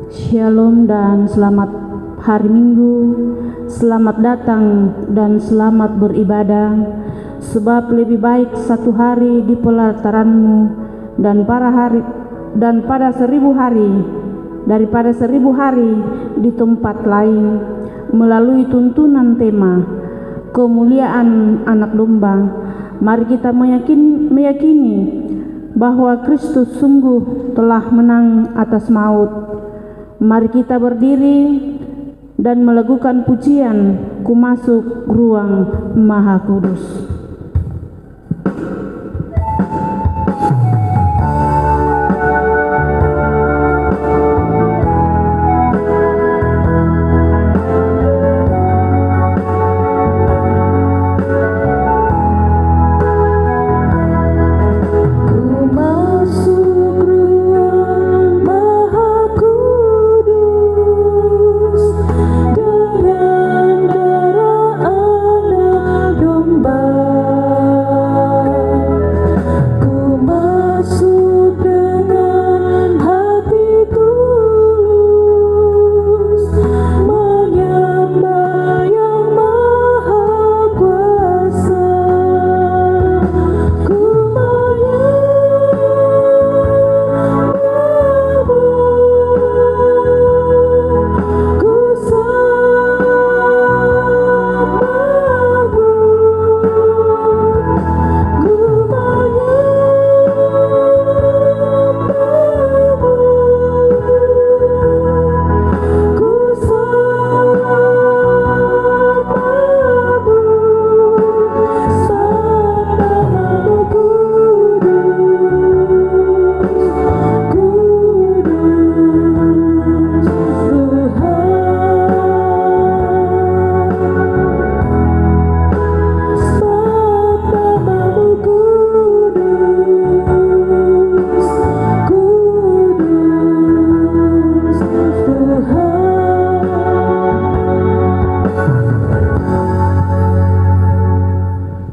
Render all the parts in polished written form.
Shalom dan selamat hari Minggu, selamat datang dan selamat beribadah, sebab lebih baik satu hari di pelataranmu dan pada 1000 hari daripada 1000 hari di tempat lain. Melalui tuntunan tema kemuliaan anak domba, mari kita meyakini bahwa Kristus sungguh telah menang atas maut. Mari kita berdiri dan melakukan pujian ku masuk ruang Maha Kudus.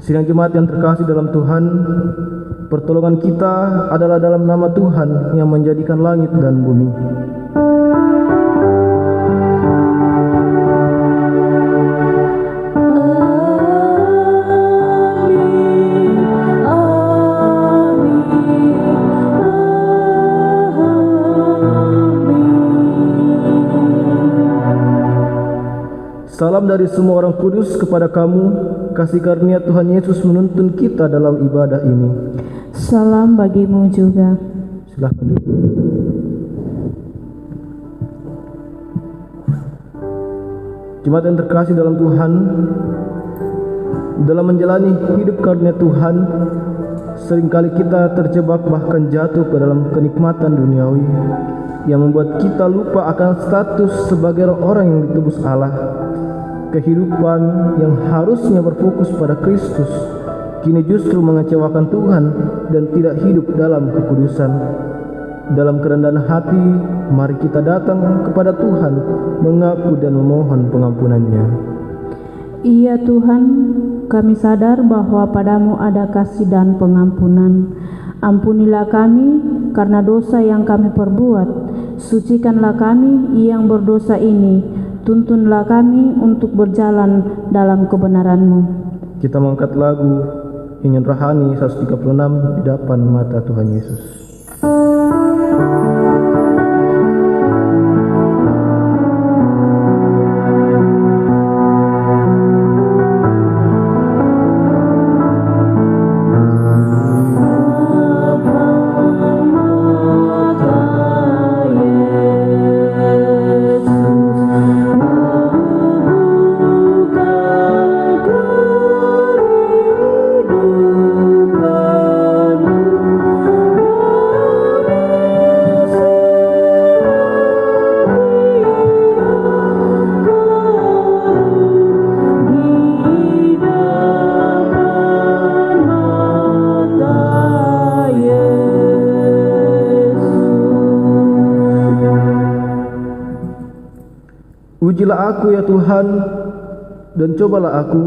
Sidang jemaat yang terkasih dalam Tuhan, pertolongan kita adalah dalam nama Tuhan yang menjadikan langit dan bumi. Salam dari semua orang kudus kepada kamu, kasih karunia Tuhan Yesus menuntun kita dalam ibadah ini. Salam bagimu juga. Silakan. Jemaat yang terkasih dalam Tuhan, dalam menjalani hidup karunia Tuhan, seringkali kita terjebak bahkan jatuh ke dalam kenikmatan duniawi yang membuat kita lupa akan status sebagai orang yang ditebus Allah. Kehidupan yang harusnya berfokus pada Kristus kini justru mengecewakan Tuhan dan tidak hidup dalam kekudusan. Dalam kerendahan hati, mari kita datang kepada Tuhan, mengaku dan memohon pengampunan-Nya. Iya Tuhan, kami sadar bahwa padamu ada kasih dan pengampunan. Ampunilah kami karena dosa yang kami perbuat. Sucikanlah kami yang berdosa ini. Tuntunlah kami untuk berjalan dalam kebenaran-Mu. Kita mengangkat lagu Nyanyian Rohani 136 di depan mata Tuhan Yesus. Ujilah aku ya Tuhan, dan cobalah aku,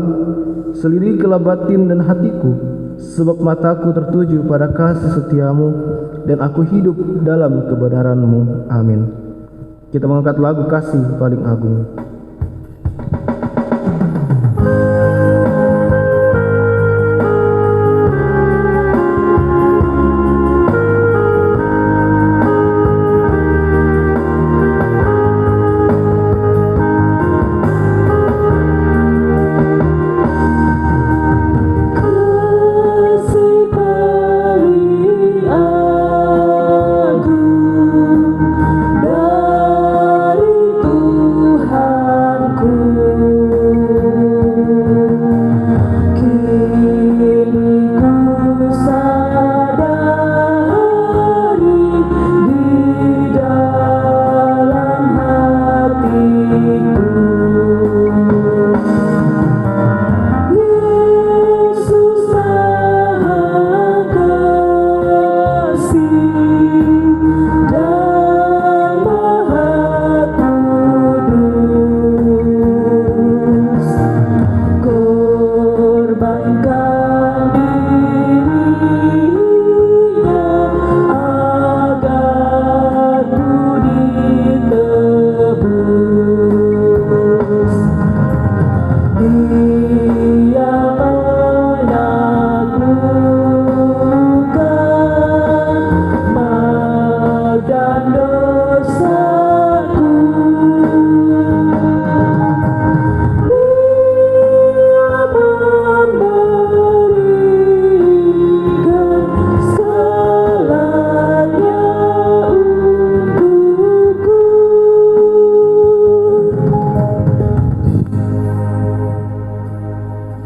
selidiki batin dan hatiku, sebab mataku tertuju pada kasih setiamu, dan aku hidup dalam kebenaran-Mu. Amin. Kita mengangkat lagu kasih paling agung.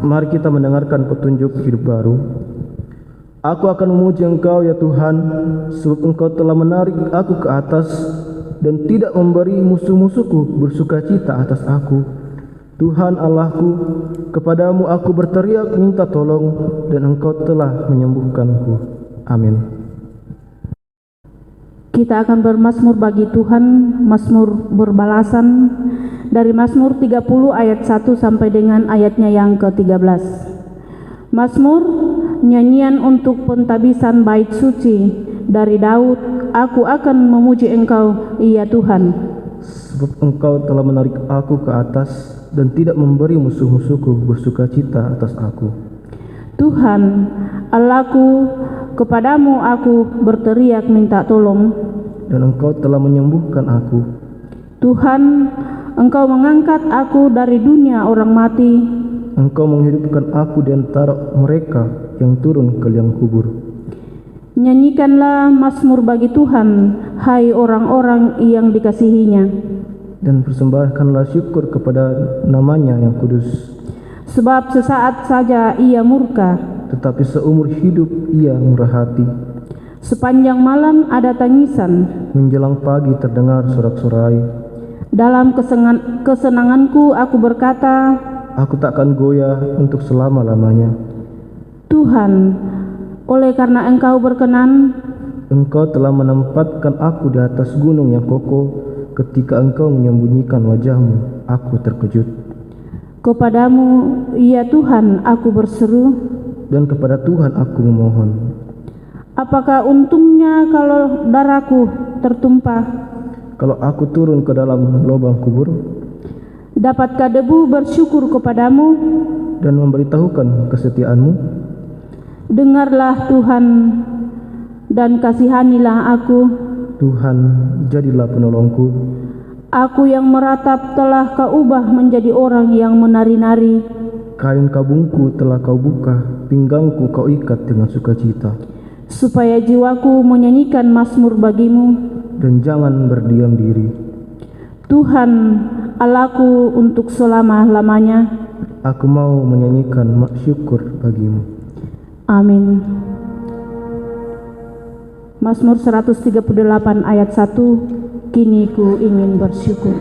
Mari kita mendengarkan petunjuk hidup baru. Aku akan memuji Engkau ya Tuhan, sebab Engkau telah menarik aku ke atas dan tidak memberi musuh-musuhku bersukacita atas aku. Tuhan Allahku, kepadamu aku berteriak minta tolong dan Engkau telah menyembuhkanku. Amin. Kita akan bermazmur bagi Tuhan, mazmur berbalasan dari Mazmur 30 ayat 1 sampai dengan ayatnya yang ke-13. Mazmur nyanyian untuk pentabisan bait suci dari Daud. Aku akan memuji Engkau, ya Tuhan. Sebab Engkau telah menarik aku ke atas dan tidak memberi musuh-musuhku bersukacita atas aku. Tuhan, Allahku, kepadamu aku berteriak minta tolong. Dan Engkau telah menyembuhkan aku. Tuhan, Engkau mengangkat aku dari dunia orang mati. Engkau menghidupkan aku di antara mereka yang turun ke liang kubur. Nyanyikanlah mazmur bagi Tuhan, hai orang-orang yang dikasihinya. Dan persembahkanlah syukur kepada namanya yang kudus. Sebab sesaat saja ia murka, tetapi seumur hidup ia murah hati. Sepanjang malam ada tangisan, menjelang pagi terdengar sorak-sorai. Dalam kesenanganku aku berkata, aku takkan goyah untuk selama-lamanya. Tuhan, oleh karena Engkau berkenan, Engkau telah menempatkan aku di atas gunung yang kokoh. Ketika Engkau menyembunyikan wajahmu, aku terkejut. Kepadamu, ya Tuhan, aku berseru, dan kepada Tuhan aku memohon. Apakah untungnya kalau darahku tertumpah? Kalau aku turun ke dalam lubang kubur, dapatkah debu bersyukur kepadamu dan memberitahukan kesetiaanmu? Dengarlah Tuhan dan kasihanilah aku. Tuhan, jadilah penolongku. Aku yang meratap telah Kau ubah menjadi orang yang menari-nari. Kain kabungku telah Kau buka, pinggangku Kau ikat dengan sukacita. Supaya jiwaku menyanyikan mazmur bagimu, dan jangan berdiam diri. Tuhan, Allahku untuk selama-lamanya. Aku mau menyanyikan syukur bagimu. Amin. Mazmur 138 ayat 1, kini ku ingin bersyukur.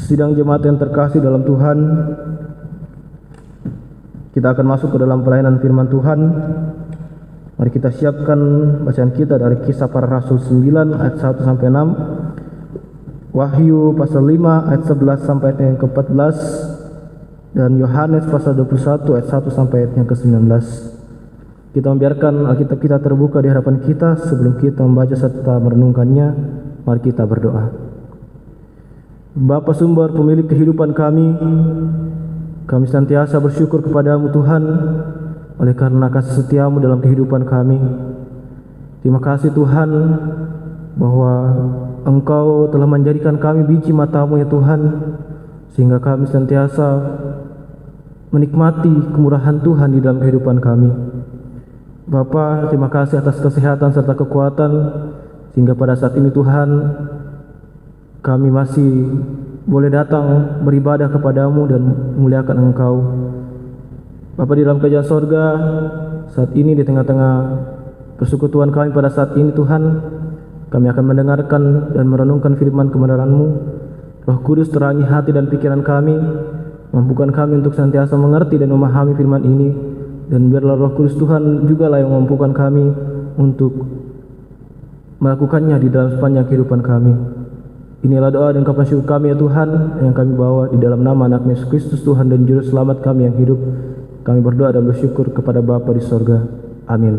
Sidang jemaat yang terkasih dalam Tuhan, kita akan masuk ke dalam pelayanan firman Tuhan. Mari kita siapkan bacaan kita dari Kisah Para Rasul 9 ayat 1 sampai 6, Wahyu pasal 5 ayat 11 sampai ayat yang ke-14, dan Yohanes pasal 21 ayat 1 sampai ayat yang ke-19. Kita membiarkan Alkitab kita terbuka di hadapan kita. Sebelum kita membaca serta merenungkannya, mari kita berdoa. Bapa sumber pemilik kehidupan kami senantiasa bersyukur kepadamu Tuhan, oleh karena kasih setiamu dalam kehidupan kami. Terima kasih Tuhan, bahwa Engkau telah menjadikan kami biji matamu ya Tuhan, sehingga kami senantiasa menikmati kemurahan Tuhan di dalam kehidupan kami. Bapa, terima kasih atas kesehatan serta kekuatan, sehingga pada saat ini Tuhan, kami masih boleh datang beribadah kepadamu dan memuliakan Engkau. Bapa di dalam kerajaan sorga, saat ini di tengah-tengah persekutuan kami pada saat ini Tuhan, kami akan mendengarkan dan merenungkan firman kebenaran-Mu. Roh Kudus terangi hati dan pikiran kami, mampukan kami untuk senantiasa mengerti dan memahami firman ini, dan biarlah Roh Kudus Tuhan jugalah yang memampukan kami untuk melakukannya di dalam sepanjang kehidupan kami. Inilah doa dan ungkapan syukur kami ya Tuhan, yang kami bawa di dalam nama anak Yesus Kristus Tuhan dan Juru Selamat kami yang hidup. Kami berdoa dan bersyukur kepada Bapa di sorga. Amin.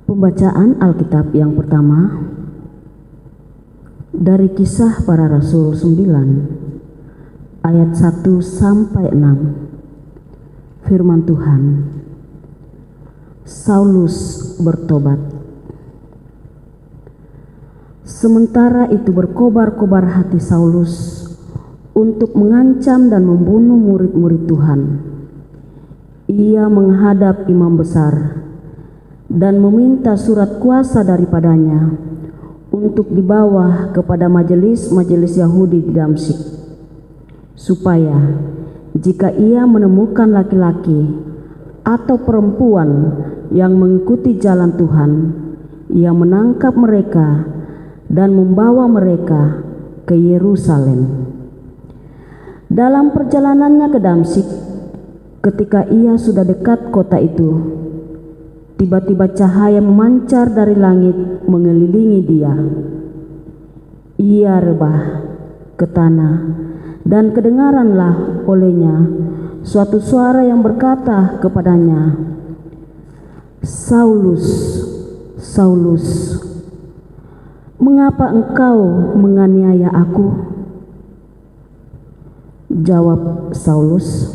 Pembacaan Alkitab yang pertama dari Kisah Para Rasul 9 ayat 1 sampai 6. Firman Tuhan. Saulus bertobat. Sementara itu berkobar-kobar hati Saulus untuk mengancam dan membunuh murid-murid Tuhan. Ia menghadap imam besar dan meminta surat kuasa daripadanya untuk dibawa kepada majelis-majelis Yahudi di Damsyik, supaya jika ia menemukan laki-laki atau perempuan yang mengikuti jalan Tuhan, ia menangkap mereka dan membawa mereka ke Yerusalem. Dalam perjalanannya ke Damsyik, ketika ia sudah dekat kota itu, tiba-tiba cahaya memancar dari langit mengelilingi dia. Ia rebah ke tanah, dan kedengaranlah olehnya suatu suara yang berkata kepadanya, "Saulus, Saulus, mengapa engkau menganiaya aku?" Jawab Saulus,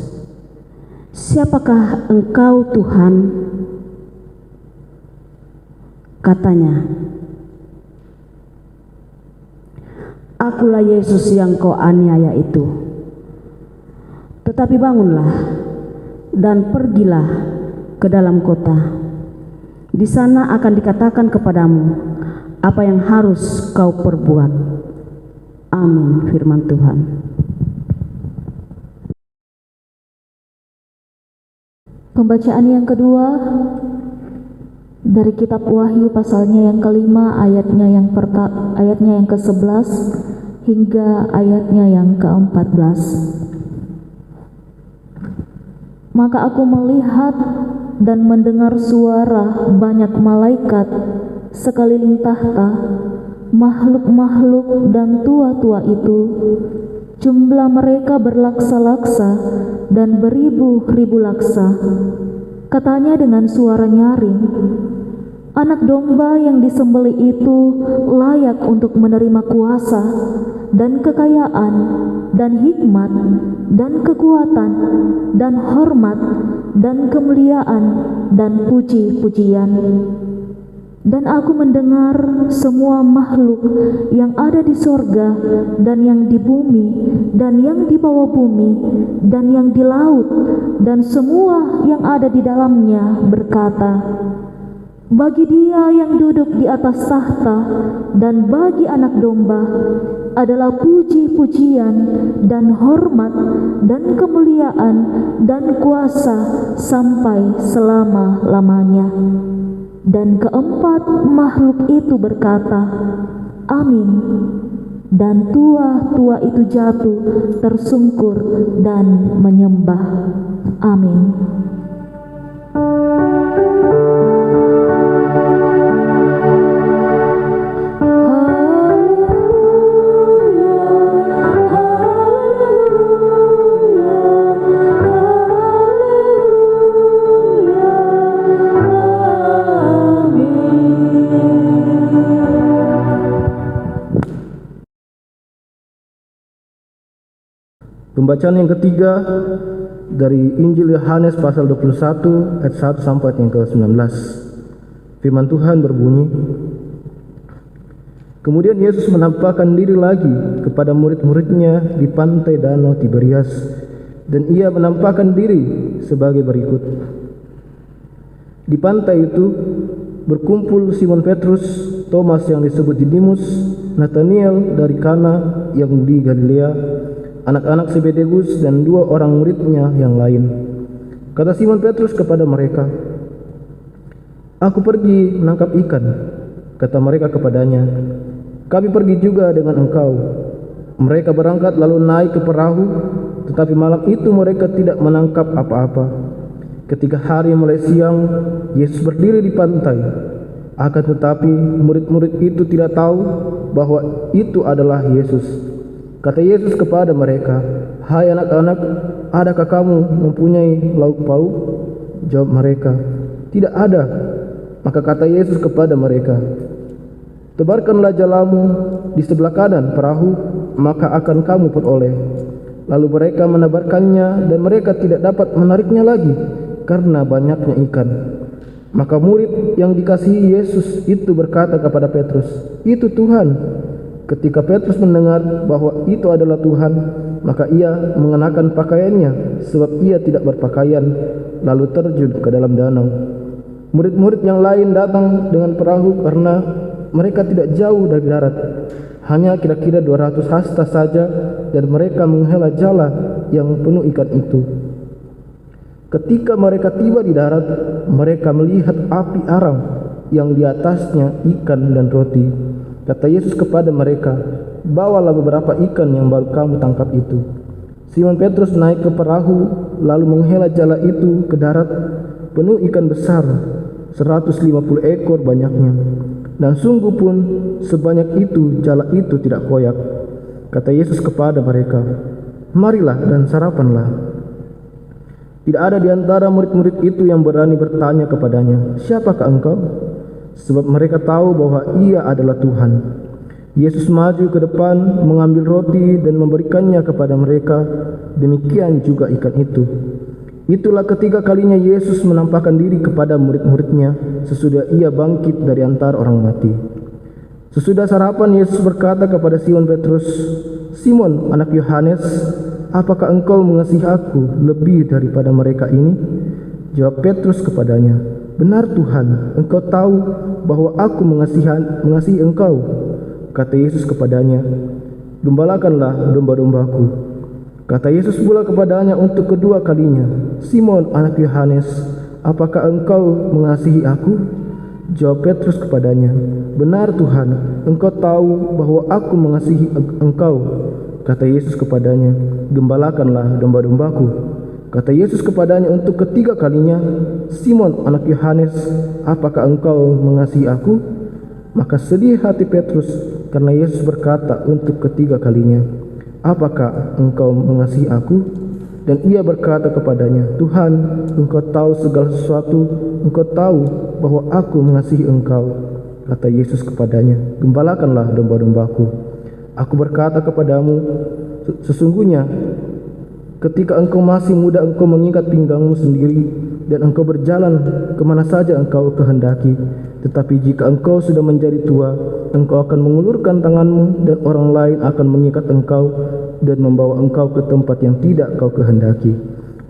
"Siapakah engkau Tuhan?" Katanya, "Akulah Yesus yang kau aniaya itu. Tetapi bangunlah dan pergilah ke dalam kota. Di sana akan dikatakan kepadamu apa yang harus kau perbuat." Amin. Firman Tuhan. Pembacaan yang kedua dari kitab Wahyu pasalnya yang kelima, ayatnya yang ke-11 hingga ayatnya yang ke-14. Maka aku melihat dan mendengar suara banyak malaikat sekeliling tahta, makhluk-makhluk dan tua-tua itu. Jumlah mereka berlaksa-laksa dan beribu-ribu laksa. Katanya dengan suara nyaring, "Anak domba yang disembelih itu layak untuk menerima kuasa dan kekayaan dan hikmat dan kekuatan dan hormat dan kemuliaan dan puji-pujian." Dan aku mendengar semua makhluk yang ada di sorga dan yang di bumi dan yang di bawah bumi dan yang di laut dan semua yang ada di dalamnya berkata, "Bagi Dia yang duduk di atas tahta dan bagi Anak Domba adalah puji-pujian dan hormat dan kemuliaan dan kuasa sampai selama-lamanya." Dan keempat makhluk itu berkata, "Amin." Dan tua-tua itu jatuh tersungkur dan menyembah. Amin. Pembacaan yang ketiga dari Injil Yohanes pasal 21 ayat 1 sampai yang ke-19. Firman Tuhan berbunyi, "Kemudian Yesus menampakkan diri lagi kepada murid-muridnya di pantai Danau Tiberias, dan ia menampakkan diri sebagai berikut. Di pantai itu berkumpul Simon Petrus, Thomas yang disebut Didimus, Nathanael dari Kana yang di Galilea, anak-anak Zebedeus, dan 2 orang muridnya yang lain. Kata Simon Petrus kepada mereka, "Aku pergi menangkap ikan." Kata mereka kepadanya, "Kami pergi juga dengan engkau." Mereka berangkat lalu naik ke perahu, tetapi malam itu mereka tidak menangkap apa-apa. Ketika hari mulai siang, Yesus berdiri di pantai. Akan tetapi murid-murid itu tidak tahu bahwa itu adalah Yesus. Kata Yesus kepada mereka, "Hai anak-anak, adakah kamu mempunyai lauk pauk?" Jawab mereka, "Tidak ada." Maka kata Yesus kepada mereka, "Tebarkanlah jalamu di sebelah kanan perahu, maka akan kamu peroleh." Lalu mereka menebarkannya, dan mereka tidak dapat menariknya lagi karena banyaknya ikan. Maka murid yang dikasihi Yesus itu berkata kepada Petrus, "Itu Tuhan." Ketika Petrus mendengar bahwa itu adalah Tuhan, maka ia mengenakan pakaiannya, sebab ia tidak berpakaian, lalu terjun ke dalam danau. Murid-murid yang lain datang dengan perahu karena mereka tidak jauh dari darat, hanya kira-kira 200 hasta saja, dan mereka menghela jala yang penuh ikan itu. Ketika mereka tiba di darat, mereka melihat api arang yang di atasnya ikan dan roti. Kata Yesus kepada mereka, "Bawalah beberapa ikan yang baru kamu tangkap itu." Simon Petrus naik ke perahu, lalu menghela jala itu ke darat, penuh ikan besar, 150 ekor banyaknya. Dan sungguh pun sebanyak itu jala itu tidak koyak. Kata Yesus kepada mereka, "Marilah dan sarapanlah." Tidak ada di antara murid-murid itu yang berani bertanya kepadanya, "Siapakah engkau?" Sebab mereka tahu bahwa ia adalah Tuhan. Yesus maju ke depan, mengambil roti dan memberikannya kepada mereka, demikian juga ikan itu. Itulah ketiga kalinya Yesus menampakkan diri kepada murid-muridnya sesudah ia bangkit dari antara orang mati. Sesudah sarapan, Yesus berkata kepada Simon Petrus, "Simon, anak Yohanes, apakah engkau mengasihi aku lebih daripada mereka ini?" Jawab Petrus kepadanya, "Benar Tuhan, engkau tahu bahwa aku mengasihi engkau." Kata Yesus kepadanya, "Gembalakanlah domba-dombaku." Kata Yesus pula kepadanya untuk kedua kalinya, "Simon, anak Yohanes, apakah engkau mengasihi aku?" Jawab Petrus kepadanya, "Benar Tuhan, engkau tahu bahwa aku mengasihi engkau." Kata Yesus kepadanya, "Gembalakanlah domba-dombaku." Kata Yesus kepadanya untuk ketiga kalinya, "Simon, anak Yohanes, apakah engkau mengasihi aku?" Maka sedih hati Petrus karena Yesus berkata untuk ketiga kalinya, "Apakah engkau mengasihi aku?" Dan ia berkata kepadanya, "Tuhan, engkau tahu segala sesuatu, engkau tahu bahwa aku mengasihi engkau." Kata Yesus kepadanya, "Gembalakanlah domba-dombaku. Aku berkata kepadamu, sesungguhnya ketika engkau masih muda, engkau mengikat pinggangmu sendiri, dan engkau berjalan kemana saja engkau kehendaki. Tetapi jika engkau sudah menjadi tua, engkau akan mengulurkan tanganmu, dan orang lain akan mengikat engkau dan membawa engkau ke tempat yang tidak kau kehendaki."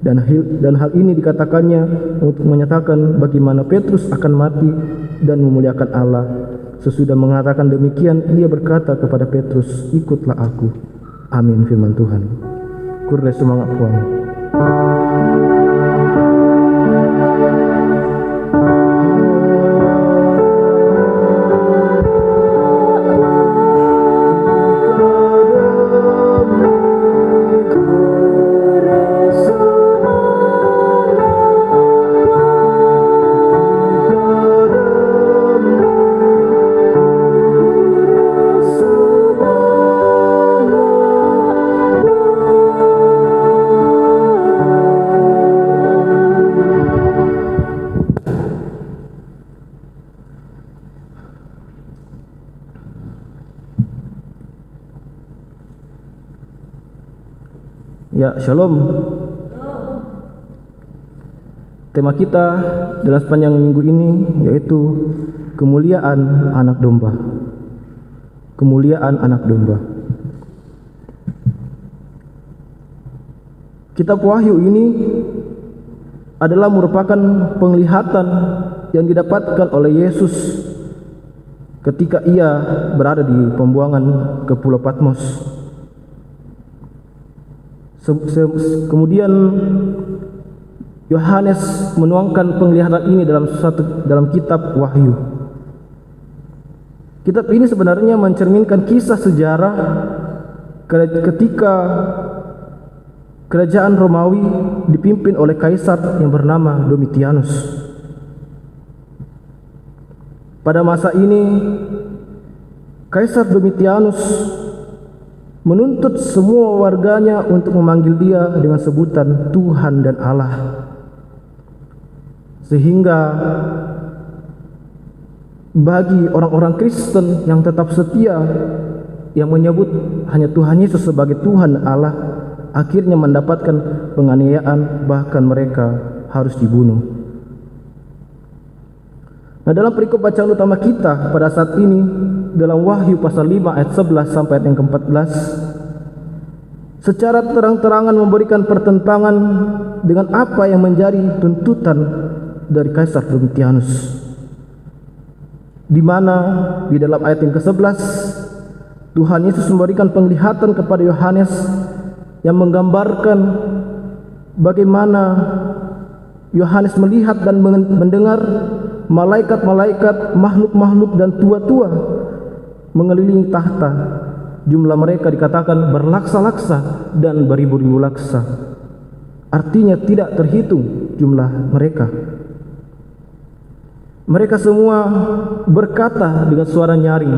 Dan hal ini dikatakannya untuk menyatakan bagaimana Petrus akan mati dan memuliakan Allah. Sesudah mengatakan demikian, ia berkata kepada Petrus, "Ikutlah aku." Amin, firman Tuhan. Kurde semangat Tuhan. Ya, shalom. Tema kita dalam sepanjang minggu ini yaitu kemuliaan anak domba. Kemuliaan anak domba. Kitab Wahyu ini adalah merupakan penglihatan yang didapatkan oleh Yesus ketika ia berada di pembuangan ke Pulau Patmos. Kemudian Yohanes menuangkan penglihatan ini dalam kitab Wahyu. Kitab ini sebenarnya mencerminkan kisah sejarah ketika kerajaan Romawi dipimpin oleh kaisar yang bernama Domitianus. Pada masa ini Kaisar Domitianus menuntut semua warganya untuk memanggil dia dengan sebutan Tuhan dan Allah, sehingga bagi orang-orang Kristen yang tetap setia yang menyebut hanya Tuhan Yesus sebagai Tuhan Allah akhirnya mendapatkan penganiayaan, bahkan mereka harus dibunuh. Nah, dalam perikop bacaan utama kita pada saat ini dalam Wahyu pasal 5 ayat 11 sampai ayat yang ke-14 secara terang-terangan memberikan pertentangan dengan apa yang menjadi tuntutan dari Kaisar Domitianus, di mana di dalam ayat yang ke-11 Tuhan Yesus memberikan penglihatan kepada Yohanes yang menggambarkan bagaimana Yohanes melihat dan mendengar malaikat-malaikat, makhluk-makhluk dan tua-tua mengelilingi tahta. Jumlah mereka dikatakan berlaksa-laksa dan beribu-ribu laksa. Artinya tidak terhitung jumlah mereka. Mereka semua berkata dengan suara nyaring,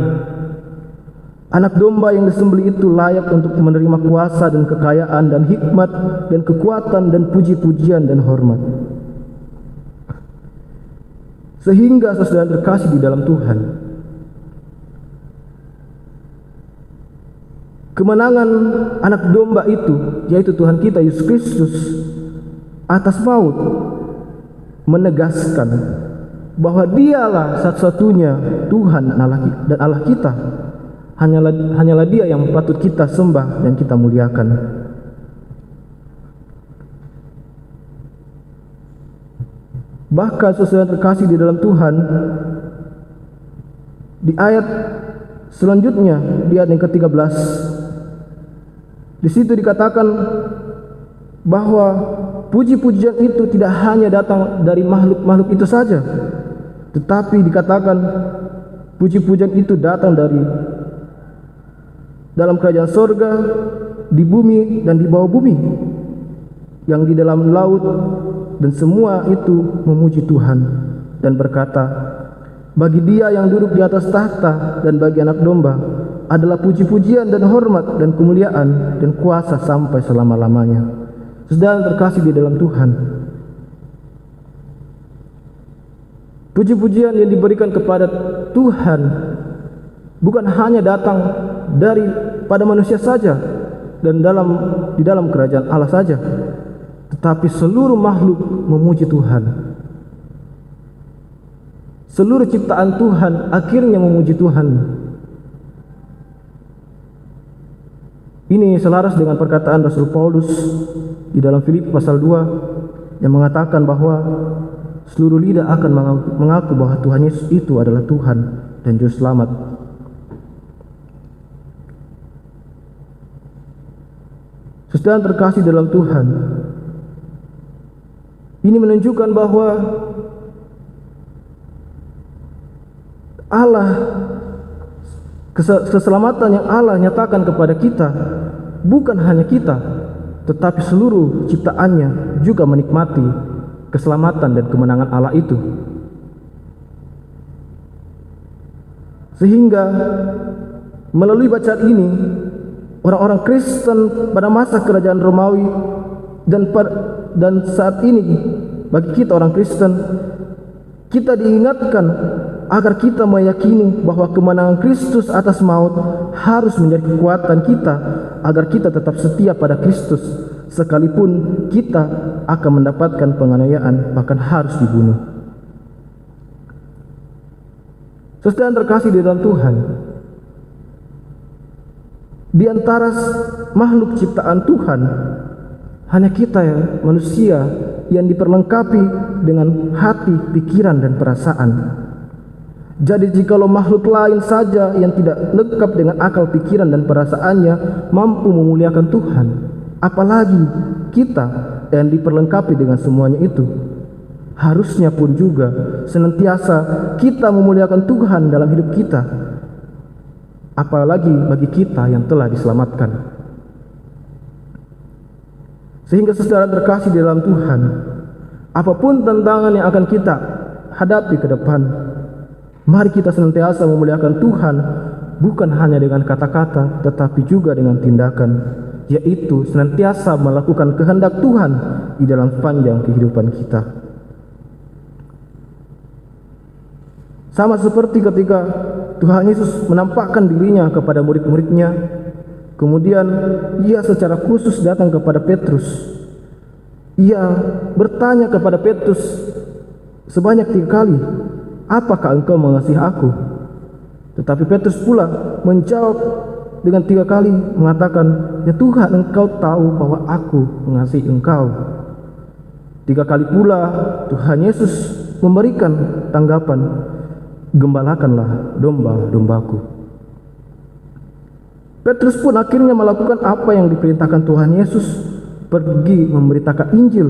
anak domba yang disembelih itu layak untuk menerima kuasa dan kekayaan dan hikmat dan kekuatan dan puji-pujian dan hormat. Sehingga saudara terkasih di dalam Tuhan, kemenangan anak domba itu, yaitu Tuhan kita Yesus Kristus atas maut, menegaskan bahwa dialah satu-satunya Tuhan dan Allah kita. Hanyalah dia yang patut kita sembah dan kita muliakan. Bahkan saudara terkasih di dalam Tuhan, di ayat selanjutnya, di ayat yang ke-13, di situ dikatakan bahwa puji-pujian itu tidak hanya datang dari makhluk-makhluk itu saja, tetapi dikatakan puji-pujian itu datang dari dalam kerajaan sorga, di bumi dan di bawah bumi, yang di dalam laut, dan semua itu memuji Tuhan dan berkata, bagi dia yang duduk di atas tahta dan bagi anak domba adalah puji-pujian dan hormat dan kemuliaan dan kuasa sampai selama-lamanya. Saudara terkasih di dalam Tuhan, puji-pujian yang diberikan kepada Tuhan bukan hanya datang pada manusia saja dan di dalam kerajaan Allah saja, tetapi seluruh makhluk memuji Tuhan. Seluruh ciptaan Tuhan akhirnya memuji Tuhan. Ini selaras dengan perkataan Rasul Paulus di dalam Filipi pasal 2 yang mengatakan bahwa seluruh lidah akan mengaku bahwa Tuhan Yesus itu adalah Tuhan dan Juru Selamat. Saudara terkasih dalam Tuhan, ini menunjukkan bahwa Allah, keselamatan yang Allah nyatakan kepada kita, bukan hanya kita, tetapi seluruh ciptaannya juga menikmati keselamatan dan kemenangan Allah itu. Sehingga melalui bacaan ini, orang-orang Kristen pada masa kerajaan Romawi dan saat ini bagi kita orang Kristen, kita diingatkan agar kita meyakini bahwa kemenangan Kristus atas maut harus menjadi kekuatan kita agar kita tetap setia pada Kristus sekalipun kita akan mendapatkan penganiayaan, bahkan harus dibunuh. Saudara yang terkasih di dalam Tuhan, di antara makhluk ciptaan Tuhan, hanya kita ya, manusia yang diperlengkapi dengan hati, pikiran, dan perasaan. Jadi jikalau makhluk lain saja yang tidak lengkap dengan akal, pikiran, dan perasaannya mampu memuliakan Tuhan, apalagi kita yang diperlengkapi dengan semuanya itu. Harusnya pun juga senantiasa kita memuliakan Tuhan dalam hidup kita, apalagi bagi kita yang telah diselamatkan. Sehingga saudara terkasih di dalam Tuhan, apapun tantangan yang akan kita hadapi ke depan, mari kita senantiasa memuliakan Tuhan, bukan hanya dengan kata-kata, tetapi juga dengan tindakan, yaitu senantiasa melakukan kehendak Tuhan di dalam sepanjang kehidupan kita. Sama seperti ketika Tuhan Yesus menampakkan dirinya kepada murid-muridnya, kemudian ia secara khusus datang kepada Petrus. Ia bertanya kepada Petrus sebanyak 3 kali, apakah engkau mengasihi aku? Tetapi Petrus pula menjawab dengan 3 kali mengatakan, ya Tuhan, engkau tahu bahwa aku mengasihi engkau. 3 kali pula Tuhan Yesus memberikan tanggapan, gembalakanlah domba-dombaku. Petrus pun akhirnya melakukan apa yang diperintahkan Tuhan Yesus, pergi memberitakan Injil,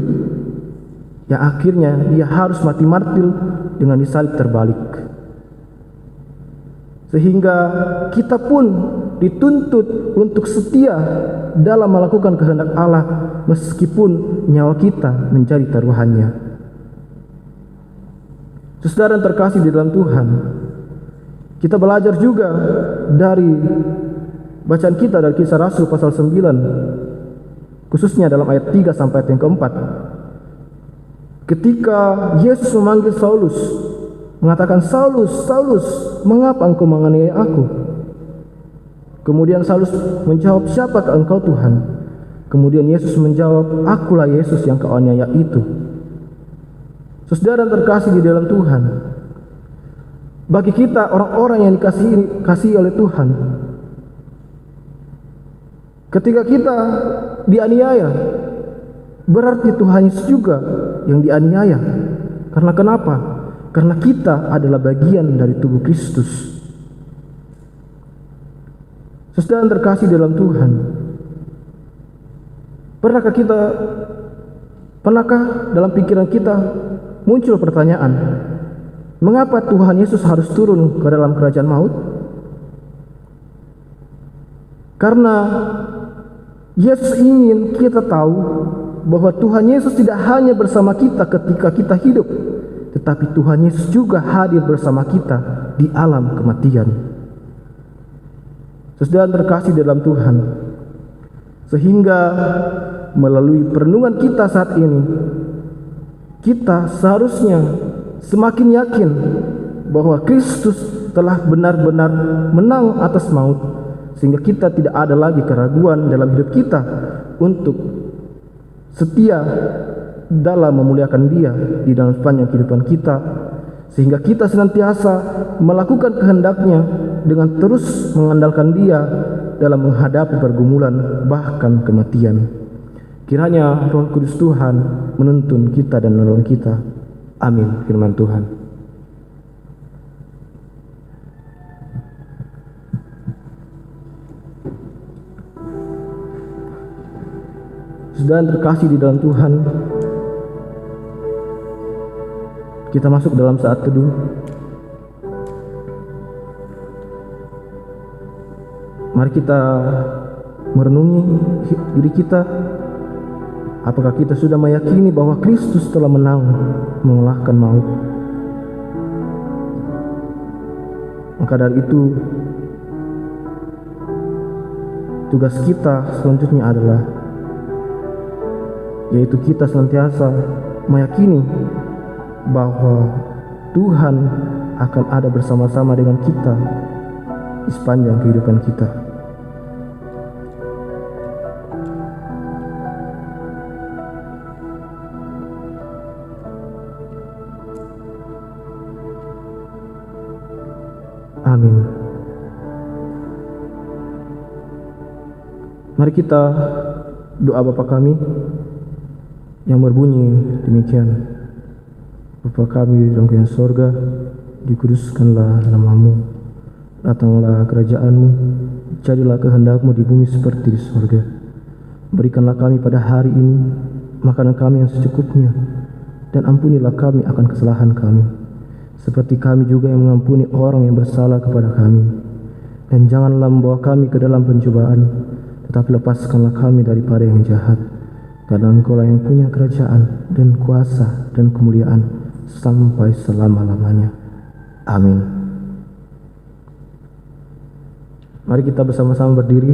yang akhirnya dia harus mati martir dengan disalib terbalik. Sehingga kita pun dituntut untuk setia dalam melakukan kehendak Allah, meskipun nyawa kita menjadi taruhannya. Saudara yang terkasih di dalam Tuhan, kita belajar juga dari bacaan kita dari Kisah Rasul pasal 9, khususnya dalam ayat 3 sampai ayat yang keempat. Ketika Yesus memanggil Saulus, mengatakan, Saulus, Saulus, mengapa engkau menganiaya aku? Kemudian Saulus menjawab, siapakah engkau Tuhan? Kemudian Yesus menjawab, akulah Yesus yang kau aniaya itu. Saudara terkasih di dalam Tuhan, bagi kita orang-orang yang dikasihi oleh Tuhan, ketika kita dianiaya, berarti Tuhan Yesus juga yang dianiaya. Karena kenapa? Karena kita adalah bagian dari tubuh Kristus. Saudara terkasih dalam Tuhan, pernahkah dalam pikiran kita muncul pertanyaan, mengapa Tuhan Yesus harus turun ke dalam kerajaan maut? Karena Yesus ingin kita tahu bahwa Tuhan Yesus tidak hanya bersama kita ketika kita hidup, tetapi Tuhan Yesus juga hadir bersama kita di alam kematian. Saudara terkasih dalam Tuhan, sehingga melalui perenungan kita saat ini, kita seharusnya semakin yakin bahwa Kristus telah benar-benar menang atas maut, sehingga kita tidak ada lagi keraguan dalam hidup kita untuk setia dalam memuliakan Dia di dalam sepanjang kehidupan kita, sehingga kita senantiasa melakukan kehendak-Nya dengan terus mengandalkan Dia dalam menghadapi pergumulan bahkan kematian. Kiranya Roh Kudus Tuhan menuntun kita dan menolong kita. Amin. Firman Tuhan. Saudara terkasih di dalam Tuhan, kita masuk dalam saat teduh. Mari kita merenungi diri kita. Apakah kita sudah meyakini bahwa Kristus telah menang mengalahkan maut? Maka dari itu, tugas kita selanjutnya adalah, yaitu kita senantiasa meyakini bahwa Tuhan akan ada bersama-sama dengan kita di sepanjang kehidupan kita. Amin. Mari kita doa Bapa kami yang berbunyi demikian. Bapa kami di dalam sorga, dikuduskanlah nama-Mu, datanglah kerajaan-Mu, jadilah kehendak-Mu di bumi seperti di sorga. Berikanlah kami pada hari ini makanan kami yang secukupnya, dan ampunilah kami akan kesalahan kami, seperti kami juga yang mengampuni orang yang bersalah kepada kami. Dan janganlah membawa kami ke dalam pencobaan, tetapi lepaskanlah kami daripada yang jahat. Karena Engkau-lah yang punya kerajaan dan kuasa dan kemuliaan sampai selama-lamanya. Amin. Mari kita bersama-sama berdiri.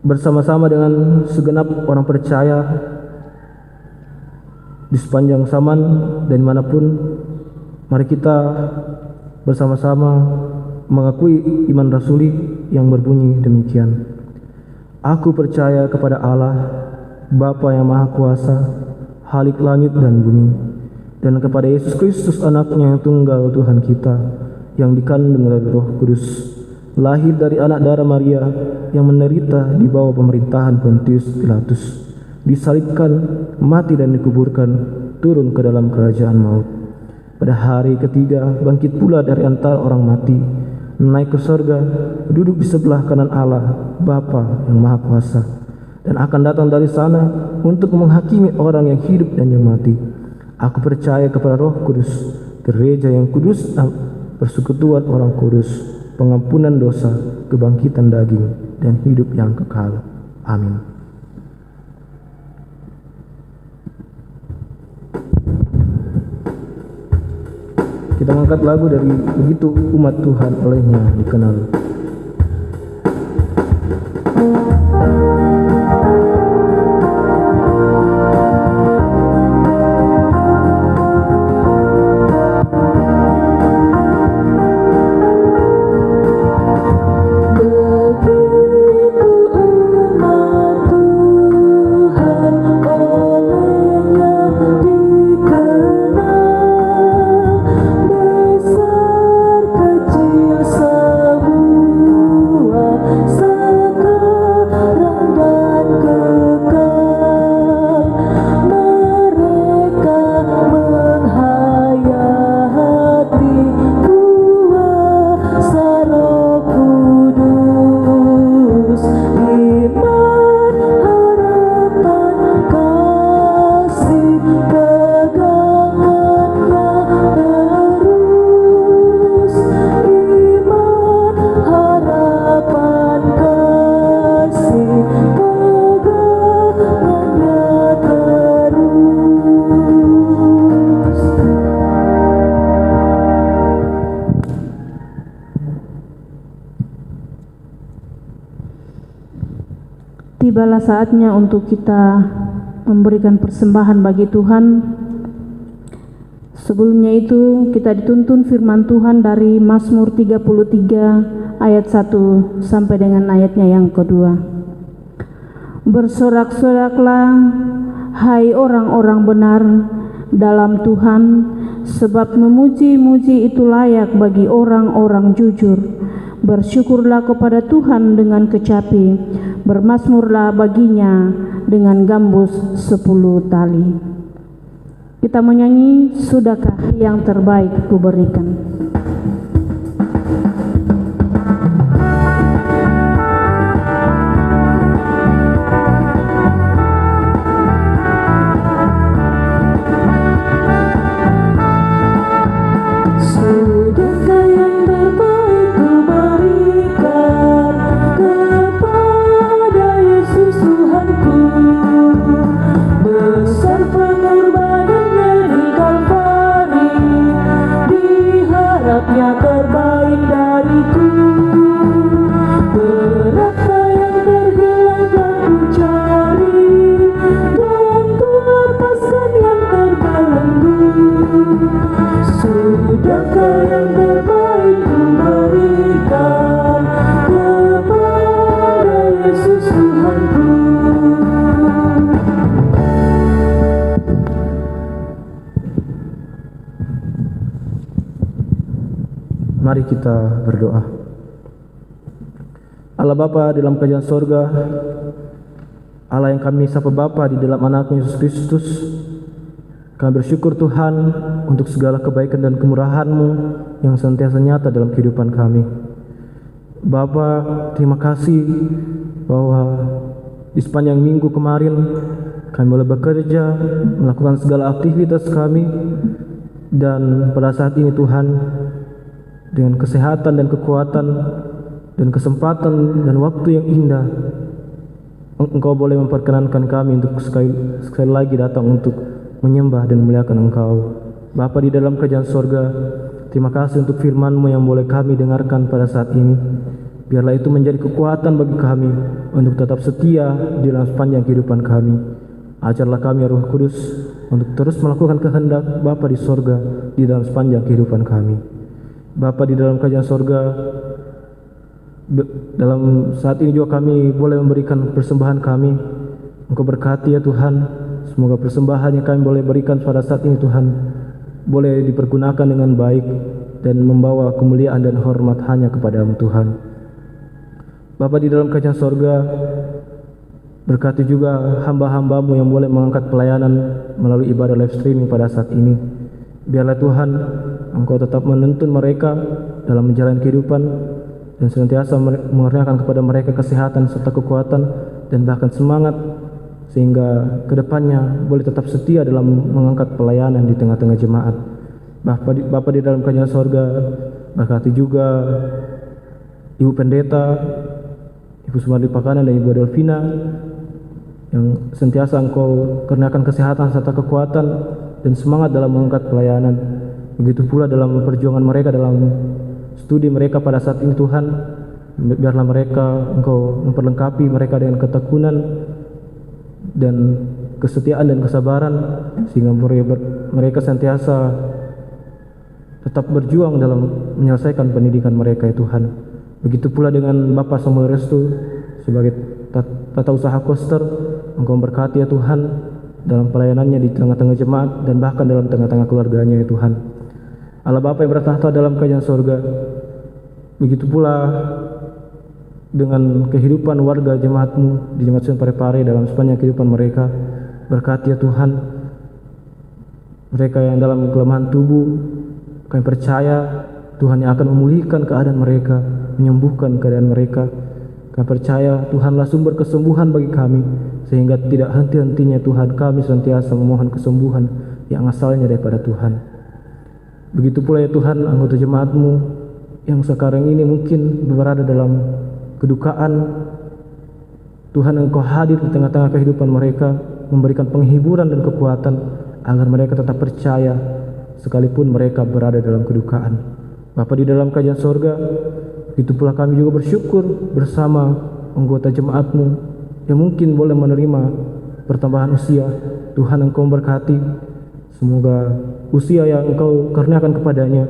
Bersama-sama dengan segenap orang percaya di sepanjang zaman dan dimanapun, mari kita bersama-sama mengakui iman rasuli yang berbunyi demikian. Aku percaya kepada Allah, Bapa yang Maha Kuasa, Khalik langit dan bumi, dan kepada Yesus Kristus anaknya yang tunggal Tuhan kita, yang dikandung dari Roh Kudus, lahir dari anak darah Maria, yang menderita di bawah pemerintahan Pontius Pilatus, disalibkan, mati dan dikuburkan, turun ke dalam kerajaan maut. Pada hari ketiga bangkit pula dari antara orang mati, naik ke surga, duduk di sebelah kanan Allah Bapa yang Maha Kuasa, dan akan datang dari sana untuk menghakimi orang yang hidup dan yang mati. Aku percaya kepada Roh Kudus, gereja yang kudus, persekutuan orang kudus, pengampunan dosa, kebangkitan daging, dan hidup yang kekal. Amin. Kita mengangkat lagu dari Begitu Umat Tuhan Olehnya Dikenal. Tibalah saatnya untuk kita memberikan persembahan bagi Tuhan. Sebelumnya itu kita dituntun firman Tuhan dari Mazmur 33 ayat 1 sampai dengan ayatnya yang kedua. Bersorak-soraklah hai orang-orang benar dalam Tuhan, sebab memuji-muji itu layak bagi orang-orang jujur. Bersyukurlah kepada Tuhan dengan kecapi, bermazmurlah baginya dengan gambus 10 tali. Kita menyanyi, sudahkah yang terbaik kuberikan. Tuhanku. Mari kita berdoa. Allah Bapa di dalam kerajaan sorga, Allah yang kami sapa Bapa di dalam anakmu Yesus Kristus, kami bersyukur Tuhan untuk segala kebaikan dan kemurahan-Mu yang senantiasa nyata dalam kehidupan kami. Bapa, terima kasih bahwa di sepanjang minggu kemarin kami boleh bekerja, melakukan segala aktivitas kami, dan pada saat ini Tuhan, dengan kesehatan dan kekuatan dan kesempatan dan waktu yang indah, Engkau boleh memperkenankan kami untuk sekali lagi datang untuk menyembah dan memuliakan Engkau. Bapa di dalam kerajaan sorga, terima kasih untuk firman-Mu yang boleh kami dengarkan pada saat ini. Biarlah itu menjadi kekuatan bagi kami untuk tetap setia di dalam sepanjang kehidupan kami. Ajarlah kami Roh Kudus untuk terus melakukan kehendak Bapa di sorga di dalam sepanjang kehidupan kami. Bapa di dalam kerajaan sorga, dalam saat ini juga kami boleh memberikan persembahan kami. Engkau berkati ya Tuhan, semoga persembahan yang kami boleh berikan pada saat ini Tuhan boleh dipergunakan dengan baik dan membawa kemuliaan dan hormat hanya kepada-Mu Tuhan. Bapa di dalam kerajaan sorga, berkati juga hamba-hamba-Mu yang boleh mengangkat pelayanan melalui ibadah live streaming pada saat ini. Biarlah Tuhan, Engkau tetap menuntun mereka dalam menjalani kehidupan dan senantiasa mengaruniakan kepada mereka kesehatan serta kekuatan dan bahkan semangat, sehingga kedepannya boleh tetap setia dalam mengangkat pelayanan di tengah-tengah jemaat. Bapa di dalam kerajaan sorga, berkati juga Ibu Pendeta, Ibu Sumardi Pakanan dan Ibu Adelvina yang sentiasa Engkau kurniakan kesehatan serta kekuatan dan semangat dalam mengangkat pelayanan. Begitu pula dalam perjuangan mereka dalam studi mereka pada saat ini Tuhan, biarlah mereka Engkau memperlengkapi mereka dengan ketekunan dan kesetiaan dan kesabaran, sehingga mereka sentiasa tetap berjuang dalam menyelesaikan pendidikan mereka ya Tuhan. Begitu pula dengan Bapak Samuel Restu sebagai tata usaha koster, Engkau berkati ya Tuhan dalam pelayanannya di tengah-tengah jemaat dan bahkan dalam tengah-tengah keluarganya ya Tuhan. Allah Bapa yang bertahta dalam kerajaan sorga, begitu pula dengan kehidupan warga jemaat-Mu di Jemaat Sion Parepare dalam sepanjang kehidupan mereka. Berkati ya Tuhan mereka yang dalam kelemahan tubuh, kami percaya Tuhan yang akan memulihkan keadaan mereka, menyembuhkan keadaan mereka. Kami percaya Tuhanlah sumber kesembuhan bagi kami, sehingga tidak henti-hentinya Tuhan kami senantiasa memohon kesembuhan yang asalnya daripada Tuhan. Begitu pula ya Tuhan anggota jemaat-Mu yang sekarang ini mungkin berada dalam kedukaan, Tuhan Engkau hadir di tengah-tengah kehidupan mereka, memberikan penghiburan dan kekuatan agar mereka tetap percaya sekalipun mereka berada dalam kedukaan. Bapa di dalam kerajaan sorga, itu pula kami juga bersyukur bersama anggota jemaat-Mu yang mungkin boleh menerima pertambahan usia. Tuhan Engkau berkati, semoga usia yang Engkau karuniakan kepadanya,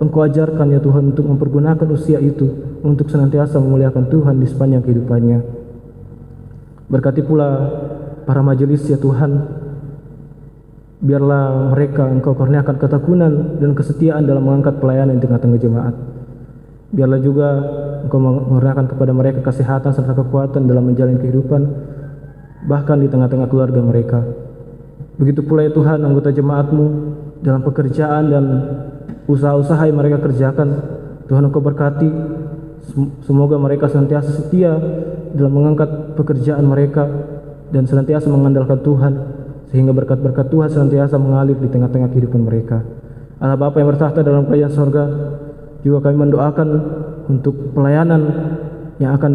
Engkau ajarkan ya Tuhan untuk mempergunakan usia itu untuk senantiasa memuliakan Tuhan di sepanjang kehidupannya. Berkati pula para majelis ya Tuhan, biarlah mereka Engkau kurniakan ketekunan dan kesetiaan dalam mengangkat pelayanan di tengah-tengah jemaat. Biarlah juga Engkau mengurniakan kepada mereka kesehatan serta kekuatan dalam menjalani kehidupan, bahkan di tengah-tengah keluarga mereka. Begitu pula ya Tuhan anggota jemaat-Mu dalam pekerjaan dan usaha-usaha yang mereka kerjakan, Tuhan Engkau berkati, semoga mereka senantiasa setia dalam mengangkat pekerjaan mereka dan senantiasa mengandalkan Tuhan, sehingga berkat-berkat Tuhan senantiasa mengalir di tengah-tengah kehidupan mereka. Allah Bapa yang bertahta dalam kerajaan sorga, juga kami mendoakan untuk pelayanan yang akan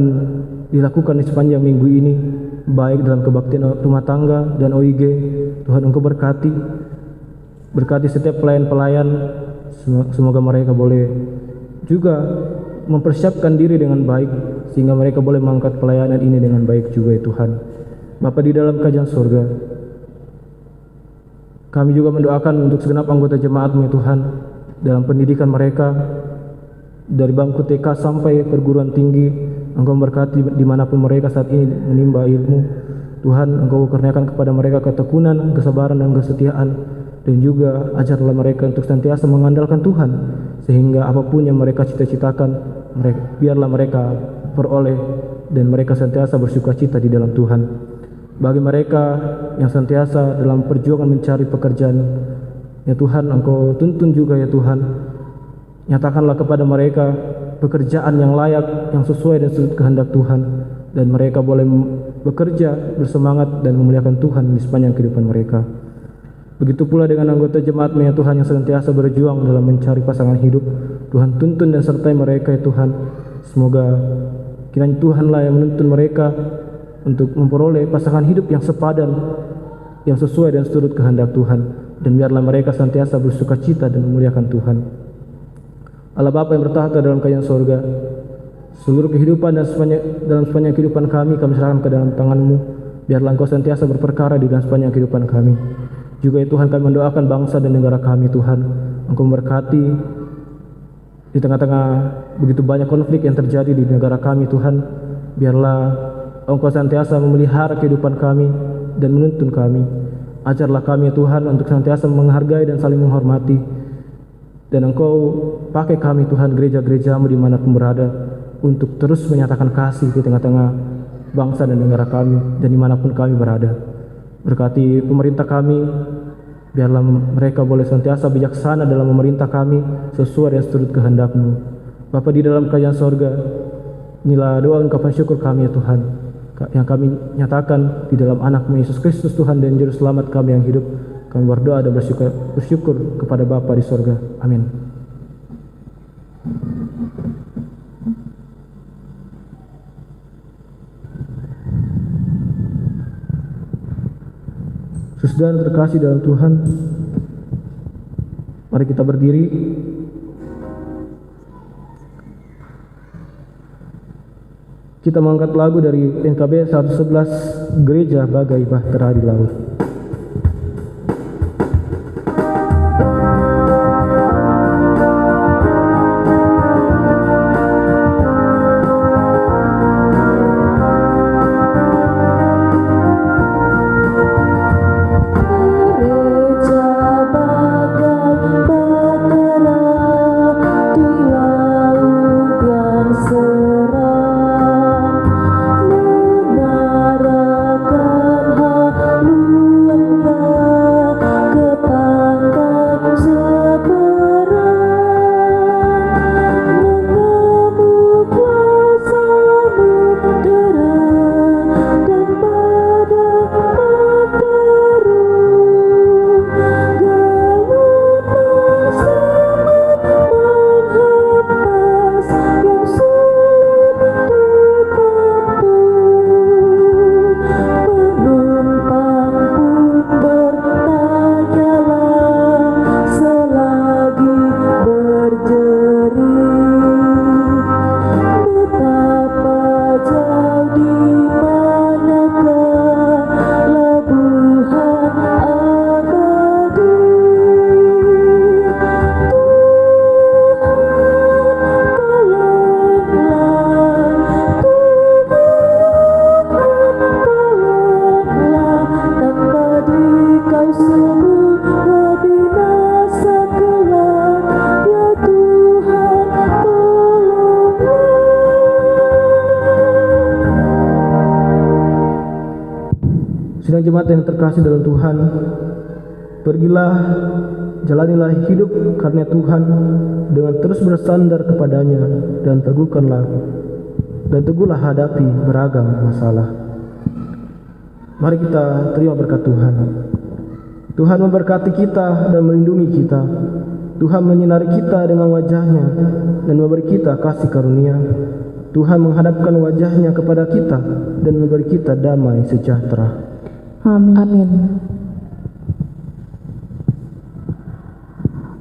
dilakukan di sepanjang minggu ini, baik dalam kebaktian rumah tangga dan OIG. Tuhan Engkau berkati setiap pelayan-pelayan, semoga mereka boleh juga mempersiapkan diri dengan baik, sehingga mereka boleh mengangkat pelayanan ini dengan baik juga ya Tuhan. Bapa di dalam kerajaan sorga, kami juga mendoakan untuk segenap anggota jemaat-Mu ya Tuhan dalam pendidikan mereka dari bangku TK sampai perguruan tinggi. Engkau berkati dimanapun mereka saat ini menimba ilmu. Tuhan Engkau kurniakan kepada mereka ketekunan, kesabaran dan kesetiaan dan juga ajarlah mereka untuk senantiasa mengandalkan Tuhan, sehingga apapun yang mereka cita-citakan, biarlah mereka peroleh dan mereka senantiasa bersukacita di dalam Tuhan. Bagi mereka yang senantiasa dalam perjuangan mencari pekerjaan, ya Tuhan, Engkau tuntun juga ya Tuhan, nyatakanlah kepada mereka pekerjaan yang layak, yang sesuai dengan sudut kehendak Tuhan, dan mereka boleh bekerja bersemangat dan memuliakan Tuhan di sepanjang kehidupan mereka. Begitu pula dengan anggota jemaat-Mu ya Tuhan yang senantiasa berjuang dalam mencari pasangan hidup. Tuhan tuntun dan sertai mereka ya Tuhan. Semoga kiranya Tuhanlah yang menuntun mereka untuk memperoleh pasangan hidup yang sepadan, yang sesuai dengan sudut kehendak Tuhan, dan biarlah mereka senantiasa bersukacita dan memuliakan Tuhan. Allah Bapa yang bertahta dalam kerajaan sorga, seluruh kehidupan dan dalam sepanjang kehidupan kami serahkan ke dalam tangan-Mu. Biarlah Engkau senantiasa berperkara di dalam sepanjang kehidupan kami. Juga ya Tuhan, kami mendoakan bangsa dan negara kami Tuhan. Engkau memberkati di tengah-tengah begitu banyak konflik yang terjadi di negara kami Tuhan. Biarlah Engkau senantiasa memelihara kehidupan kami dan menuntun kami. Ajarlah kami Tuhan untuk senantiasa menghargai dan saling menghormati. Dan Engkau pakai kami Tuhan, gereja-gereja-Mu dimanapun berada, untuk terus menyatakan kasih di tengah-tengah bangsa dan negara kami dan dimanapun kami berada. Berkati pemerintah kami, biarlah mereka boleh senantiasa bijaksana dalam memerintah kami sesuai dengan sudut kehendak-Mu. Bapa di dalam kerajaan sorga, inilah doa ungkapan syukur kami ya Tuhan, yang kami nyatakan di dalam anak-Mu Yesus Kristus Tuhan dan Juru Selamat kami yang hidup. Kami berdoa dan bersyukur kepada Bapa di sorga. Amin. Saudara terkasih dalam Tuhan, mari kita berdiri. Kita mengangkat lagu dari NKB 111, Gereja Bagai Bahtera di Laut. Sidang jemaat yang terkasih dalam Tuhan, pergilah, jalanilah hidup karena Tuhan dengan terus bersandar kepadanya, dan teguhlah hadapi beragam masalah. Mari kita terima berkat Tuhan. Tuhan memberkati kita dan melindungi kita. Tuhan menyinari kita dengan wajah-Nya dan memberi kita kasih karunia. Tuhan menghadapkan wajah-Nya kepada kita dan memberi kita damai sejahtera. Amin. Amin.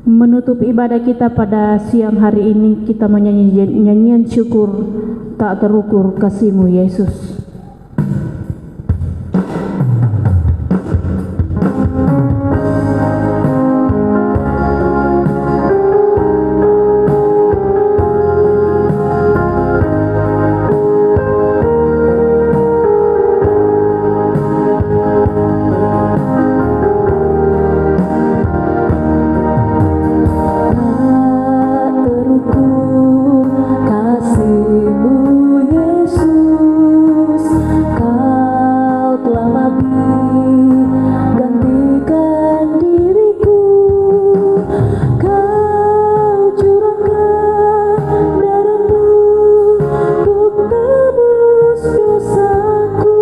Menutup ibadah kita pada siang hari ini, kita menyanyi nyanyian syukur tak terukur kasih-Mu Yesus. dosaku.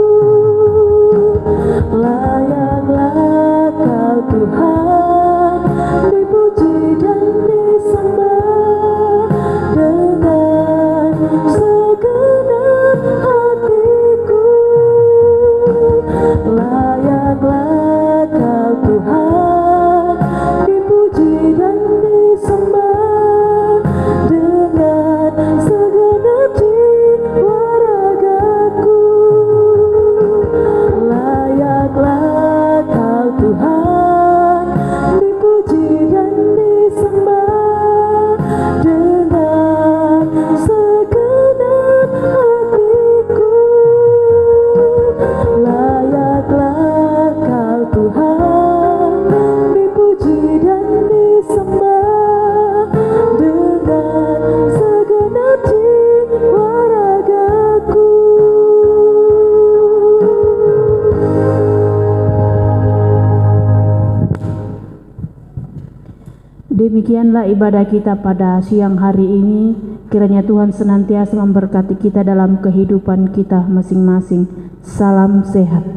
Layaklah Kau Tuhan, dipuji dan disembah dengan segenap hatiku. Layaklah Kau Tuhan, dipuji dan disembah dengan segenap jiwa ragaku. Layaklah Kau Tuhan, dipuji dan disembah dengan segenap hatiku. Layaklah Kau Tuhan, dipuji dan disembah dengan segenap jiwa ragaku. Demikianlah ibadah kita pada siang hari ini. Kiranya Tuhan senantiasa memberkati kita dalam kehidupan kita masing-masing. Salam sehat.